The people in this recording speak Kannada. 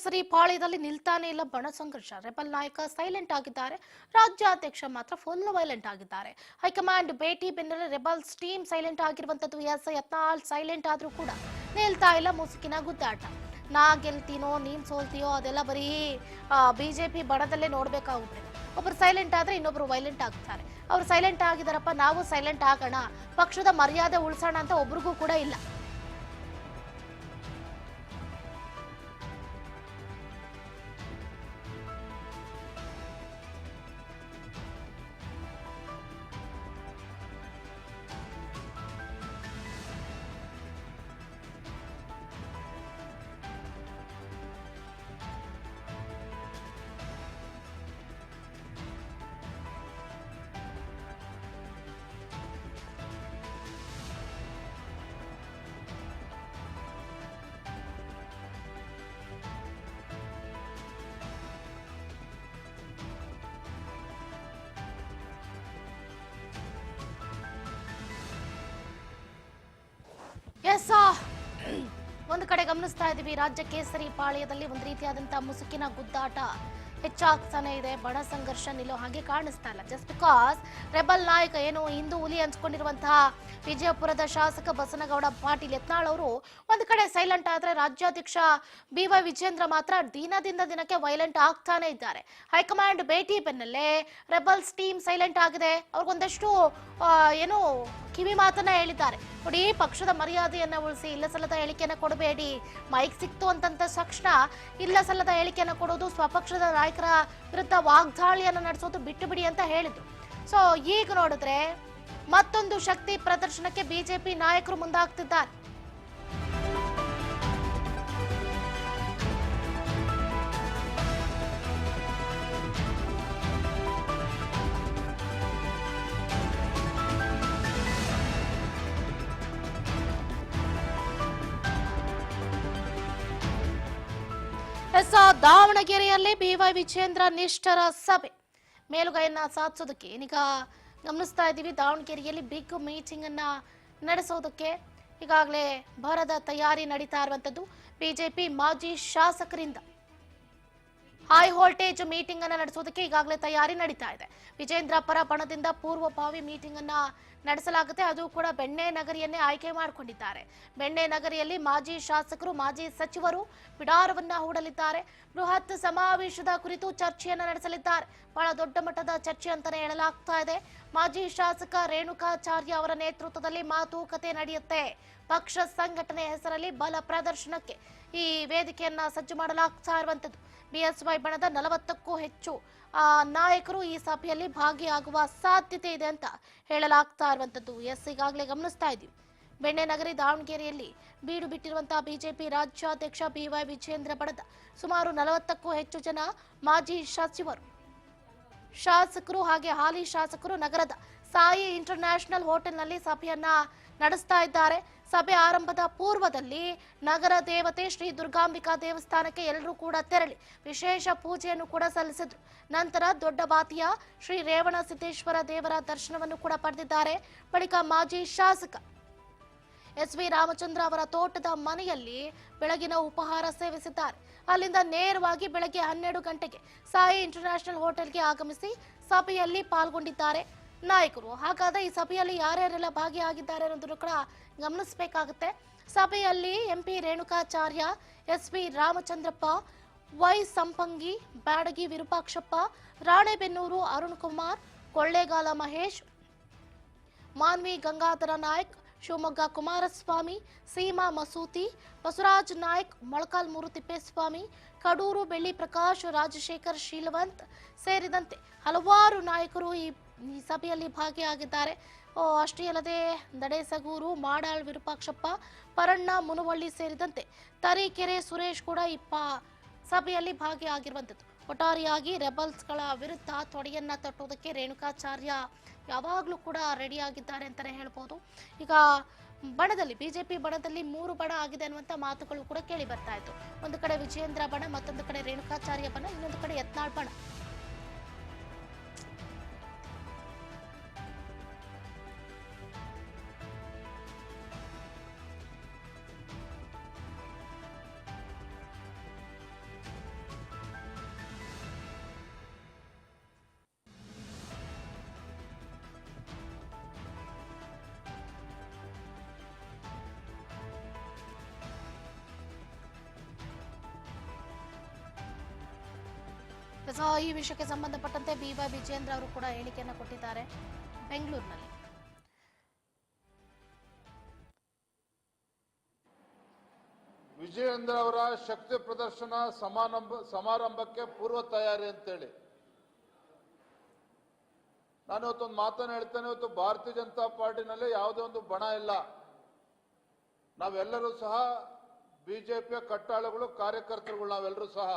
ಕೇಸರಿ ಪಾಳ್ಯದಲ್ಲಿ ನಿಲ್ತಾನೆ ಇಲ್ಲ ಬಣ ಸಂಘರ್ಷ. ರೆಬಲ್ ನಾಯಕ ಸೈಲೆಂಟ್ ಆಗಿದ್ದಾರೆ, ರಾಜ್ಯಾಧ್ಯಕ್ಷ ಮಾತ್ರ ಫುಲ್ ವೈಲೆಂಟ್ ಆಗಿದ್ದಾರೆ. ಹೈಕಮಾಂಡ್ ಭೇಟಿ ಬೆನ್ನಲ್ಲೇ ರೆಬಲ್ಸ್ ಟೀಮ್ ಸೈಲೆಂಟ್ ಆಗಿರುವಂತದ್ದು. ಯತ್ನಾಳ್ ಸೈಲೆಂಟ್ ಆದ್ರೂ ಕೂಡ ನಿಲ್ತಾ ಇಲ್ಲ ಮುಸುಕಿನ ಗುದ್ದಾಟ. ನಾ ಗೆಲ್ತೀನೋ ನೀನ್ ಸೋಲ್ತೀಯೋ ಅದೆಲ್ಲ ಬರೀ ಬಿಜೆಪಿ ಬಣದಲ್ಲೇ ನೋಡ್ಬೇಕಾಗುತ್ತೆ. ಒಬ್ರು ಸೈಲೆಂಟ್ ಆದ್ರೆ ಇನ್ನೊಬ್ರು ವೈಲೆಂಟ್ ಆಗ್ತಾರೆ. ಅವ್ರು ಸೈಲೆಂಟ್ ಆಗಿದಾರಪ್ಪ, ನಾವು ಸೈಲೆಂಟ್ ಆಗೋಣ, ಪಕ್ಷದ ಮರ್ಯಾದೆ ಉಳಿಸೋಣ ಅಂತ ಒಬ್ರಿಗೂ ಕೂಡ ಇಲ್ಲ. ಒಂದು ಕಡೆ ಗಮನಿಸ್ತಾ ಇದೀವಿ, ರಾಜ್ಯ ಕೇಸರಿ ಪಾಳ್ಯದಲ್ಲಿ ಒಂದು ರೀತಿಯಾದಂತಹ ಮುಸುಕಿನ ಗುದ್ದಾಟ ಹೆಚ್ಚಾಗ್ತಾನೆ ಇದೆ. ಬಣ ಸಂಘರ್ಷ ನಿಲ್ಲೋ ಹಾಗೆ ಕಾಣಿಸ್ತಾ ಇಲ್ಲ. ಜಸ್ಟ್ ಬಿಕಾಸ್ ರೆಬಲ್ ನಾಯಕ ಏನು ಹಿಂದೂ ಹುಲಿ ಅನ್ಸ್ಕೊಂಡಿರುವಂತಹ ವಿಜಯಪುರದ ಶಾಸಕ ಬಸನಗೌಡ ಪಾಟೀಲ್ ಯತ್ನಾಳ್ ಅವರು ಒಂದು ಕಡೆ ಸೈಲೆಂಟ್ ಆದ್ರೆ, ರಾಜ್ಯಾಧ್ಯಕ್ಷ BY ವಿಜೇಂದ್ರ ಮಾತ್ರ ದಿನದಿಂದ ದಿನಕ್ಕೆ ವೈಲೆಂಟ್ ಆಗ್ತಾನೆ ಇದ್ದಾರೆ. ಹೈಕಮಾಂಡ್ ಭೇಟಿ ಬೆನ್ನಲ್ಲೇ ರೆಬಲ್ಸ್ ಟೀಮ್ ಸೈಲೆಂಟ್ ಆಗಿದೆ. ಅವ್ರಿಗೊಂದಷ್ಟು ಏನು ಕಿವಿ ಮಾತನ್ನ ಹೇಳಿದ್ದಾರೆ. ನೋಡಿ, ಪಕ್ಷದ ಮರ್ಯಾದೆಯನ್ನ ಉಳಿಸಿ, ಇಲ್ಲ ಸಲ್ಲದ ಹೇಳಿಕೆಯನ್ನ ಕೊಡಬೇಡಿ. ಮೈಕ್ ಸಿಕ್ತು ಅಂತಂದ ತಕ್ಷಣ ಇಲ್ಲ ಸಲ್ಲದ ಹೇಳಿಕೆಯನ್ನ ಕೊಡೋದು, ಸ್ವಪಕ್ಷದ ನಾಯಕರ ವಿರುದ್ಧ ವಾಗ್ದಾಳಿಯನ್ನ ನಡೆಸೋದು ಬಿಟ್ಟು ಬಿಡಿ ಅಂತ ಹೇಳಿದ್ರು. ಸೊ ಈಗ ನೋಡಿದ್ರೆ ಮತ್ತೊಂದು ಶಕ್ತಿ ಪ್ರದರ್ಶನಕ್ಕೆ ಬಿಜೆಪಿ ನಾಯಕರು ಮುಂದಾಗ್ತಿದ್ದಾರೆ. ದಾವಣಗೆರೆಯಲ್ಲಿ BY ವಿಜೇಂದ್ರ ನಿಷ್ಠರ ಸಭೆ ಮೇಲುಗೈಯನ್ನ ಸಾಧಿಸೋದಕ್ಕೆ ಏನೀಗ ಗಮನಿಸ್ತಾ ಇದ್ದೀವಿ. ದಾವಣಗೆರೆಯಲ್ಲಿ ಬಿಗ್ ಮೀಟಿಂಗ್ ಅನ್ನ ನಡೆಸೋದಕ್ಕೆ ಈಗಾಗಲೇ ಭರದ ತಯಾರಿ ನಡೀತಾ ಇರುವಂತದ್ದು. ಬಿಜೆಪಿ ಮಾಜಿ ಶಾಸಕರಿಂದ ಹೈ ವೋಲ್ಟೇಜ್ ಮೀಟಿಂಗ್ ಅನ್ನ ನಡೆಸೋದಕ್ಕೆ ಈಗಾಗಲೇ ತಯಾರಿ ನಡೀತಾ ಇದೆ. ವಿಜೇಂದ್ರ ಪರ ಬಣದಿಂದ ಪೂರ್ವಭಾವಿ ಮೀಟಿಂಗ್ ಅನ್ನ ನಡೆಸಲಾಗುತ್ತೆ. ಅದು ಕೂಡ ಬೆಣ್ಣೆ ನಗರಿಯನ್ನೇ ಆಯ್ಕೆ ಮಾಡಿಕೊಂಡಿದ್ದಾರೆ. ಬೆಣ್ಣೆ ನಗರಿಯಲ್ಲಿ ಮಾಜಿ ಶಾಸಕರು, ಮಾಜಿ ಸಚಿವರು ಬಿಡಾರವನ್ನ ಹೂಡಲಿದ್ದಾರೆ. ಬೃಹತ್ ಸಮಾವೇಶದ ಕುರಿತು ಚರ್ಚೆಯನ್ನ ನಡೆಸಲಿದ್ದಾರೆ. ಬಹಳ ದೊಡ್ಡ ಮಟ್ಟದ ಚರ್ಚೆ ಅಂತಾನೆ ಹೇಳಲಾಗ್ತಾ ಇದೆ. ಮಾಜಿ ಶಾಸಕ ರೇಣುಕಾಚಾರ್ಯ ಅವರ ನೇತೃತ್ವದಲ್ಲಿ ಮಾತುಕತೆ ನಡೆಯುತ್ತೆ. ಪಕ್ಷ ಸಂಘಟನೆ ಹೆಸರಲ್ಲಿ ಬಲ ಪ್ರದರ್ಶನಕ್ಕೆ ಈ ವೇದಿಕೆಯನ್ನ ಸಜ್ಜು ಮಾಡಲಾಗ್ತಾ ಇರುವಂತದ್ದು. BSY ಬಣದ 40ಕ್ಕೂ ಹೆಚ್ಚು ನಾಯಕರು ಈ ಸಭೆಯಲ್ಲಿ ಭಾಗಿಯಾಗುವ ಸಾಧ್ಯತೆ ಇದೆ ಅಂತ ಹೇಳಲಾಗ್ತಾ ಇರುವಂತದ್ದು. ಈಗಾಗಲೇ ಗಮನಿಸ್ತಾ ಇದ್ದೀವಿ, ಬೆಣ್ಣೆ ನಗರಿ ದಾವಣಗೆರೆಯಲ್ಲಿ ಬೀಡು ಬಿಟ್ಟಿರುವಂತಹ ಬಿಜೆಪಿ ರಾಜ್ಯಾಧ್ಯಕ್ಷ BY ವಿಜೇಂದ್ರ ಬಣದ ಸುಮಾರು 40ಕ್ಕೂ ಹೆಚ್ಚು ಜನ ಮಾಜಿ ಶಾಸಕರು ಹಾಗೆ ಹಾಲಿ ಶಾಸಕರು ನಗರದ ಸಾಯಿ ಇಂಟರ್ನ್ಯಾಷನಲ್ ಹೋಟೆಲ್ನಲ್ಲಿ ಸಭೆಯನ್ನ ನಡೆಸ್ತಾ ಇದ್ದಾರೆ. ಸಭೆ ಆರಂಭದ ಪೂರ್ವದಲ್ಲಿ ನಗರ ದೇವತೆ ಶ್ರೀ ದುರ್ಗಾಂಬಿಕಾ ದೇವಸ್ಥಾನಕ್ಕೆ ಎಲ್ಲರೂ ಕೂಡ ತೆರಳಿ ವಿಶೇಷ ಪೂಜೆಯನ್ನು ಕೂಡ ಸಲ್ಲಿಸಿದ್ರು. ನಂತರ ದೊಡ್ಡ ಬಾತಿಯ ಶ್ರೀ ರೇವಣ ಸಿದ್ದೇಶ್ವರ ದೇವರ ದರ್ಶನವನ್ನು ಕೂಡ ಪಡೆದಿದ್ದಾರೆ. ಬಳಿಕ ಮಾಜಿ ಶಾಸಕ SV ರಾಮಚಂದ್ರ ಅವರ ತೋಟದ ಮನೆಯಲ್ಲಿ ಬೆಳಗಿನ ಉಪಹಾರ ಸೇವಿಸಿದ್ದಾರೆ. ಅಲ್ಲಿಂದ ನೇರವಾಗಿ ಬೆಳಗ್ಗೆ 12 ಗಂಟೆಗೆ ಸಾಯಿ ಇಂಟರ್ನ್ಯಾಷನಲ್ ಹೋಟೆಲ್ಗೆ ಆಗಮಿಸಿ ಸಭೆಯಲ್ಲಿ ಪಾಲ್ಗೊಂಡಿದ್ದಾರೆ ನಾಯಕರು. ಹಾಗಾದ್ರೆ ಈ ಸಭೆಯಲ್ಲಿ ಯಾರ್ಯಾರೆಲ್ಲ ಭಾಗಿಯಾಗಿದ್ದಾರೆ ಅನ್ನೋದನ್ನು ಕೂಡ ಗಮನಿಸಬೇಕಾಗುತ್ತೆ. ಸಭೆಯಲ್ಲಿ MP Renukacharya, SV Ramachandrappa, Y Sampangi, Byadgi Virupakshappa, Ranebennur Arun Kumar, Kollegal Mahesh, Manvi Gangadhara Nayak, Shivamogga Kumaraswamy, Seema ಮಸೂತಿ, ಬಸವರಾಜ್ ನಾಯಕ್, ಮೊಳಕಾಲ್ಮೂರು ತಿಪ್ಪೇಸ್ವಾಮಿ, ಕಡೂರು ಬೆಳ್ಳಿ ಪ್ರಕಾಶ್, ರಾಜಶೇಖರ್ ಶೀಲವಂತ್ ಸೇರಿದಂತೆ ಹಲವಾರು ನಾಯಕರು ಈ ಸಭೆಯಲ್ಲಿ ಭಾಗಿಯಾಗಿದ್ದಾರೆ. ಅಷ್ಟೇ ಅಲ್ಲದೆ ದಡೇಸಗೂರು, ಮಾಡಾಳ್ ವಿರೂಪಾಕ್ಷಪ್ಪ, ಪರಣ್ಣ ಮುನವಳ್ಳಿ ಸೇರಿದಂತೆ ತರೀಕೆರೆ ಸುರೇಶ್ ಕೂಡ ಈ ಸಭೆಯಲ್ಲಿ ಭಾಗಿಯಾಗಿರುವಂಥದ್ದು. ಒಟ್ಟಾರೆಯಾಗಿ ರೆಬಲ್ಸ್ಗಳ ವಿರುದ್ಧ ತೊಡೆಯನ್ನ ತಟ್ಟುವುದಕ್ಕೆ ರೇಣುಕಾಚಾರ್ಯ ಯಾವಾಗಲೂ ಕೂಡ ರೆಡಿಯಾಗಿದ್ದಾರೆ ಅಂತಲೇ ಹೇಳ್ಬೋದು. ಈಗ ಬಣದಲ್ಲಿ ಬಿಜೆಪಿ ಬಣದಲ್ಲಿ 3 ಬಣ ಆಗಿದೆ ಅನ್ನುವಂಥ ಮಾತುಗಳು ಕೂಡ ಕೇಳಿ ಬರ್ತಾ ಇತ್ತು. ಒಂದು ಕಡೆ ವಿಜೇಂದ್ರ ಬಣ, ಮತ್ತೊಂದು ಕಡೆ ರೇಣುಕಾಚಾರ್ಯ ಬಣ, ಇನ್ನೊಂದು ಕಡೆ ಯತ್ನಾಳ್ ಬಣ. ಸೊ ಈ ವಿಷಯಕ್ಕೆ ಸಂಬಂಧಪಟ್ಟಂತೆ BY ವಿಜೇಂದ್ರ ಅವರು ಕೂಡ ಹೇಳಿಕೆಯನ್ನು ಕೊಟ್ಟಿದ್ದಾರೆ ಬೆಂಗಳೂರಿನಲ್ಲಿ. ವಿಜಯೇಂದ್ರ ಅವರ ಶಕ್ತಿ ಪ್ರದರ್ಶನ ಸಮಾರಂಭಕ್ಕೆ ಪೂರ್ವ ತಯಾರಿ ಅಂತೇಳಿ ನಾನು ಇವತ್ತೊಂದು ಮಾತನ್ನು ಹೇಳ್ತೇನೆ. ಇವತ್ತು ಭಾರತೀಯ ಜನತಾ ಪಾರ್ಟಿನಲ್ಲಿ ಯಾವುದೇ ಒಂದು ಬಣ ಇಲ್ಲ. ನಾವೆಲ್ಲರೂ ಸಹ ಬಿಜೆಪಿಯ ಕಟ್ಟಾಳುಗಳು, ಕಾರ್ಯಕರ್ತರುಗಳು ನಾವೆಲ್ಲರೂ ಸಹ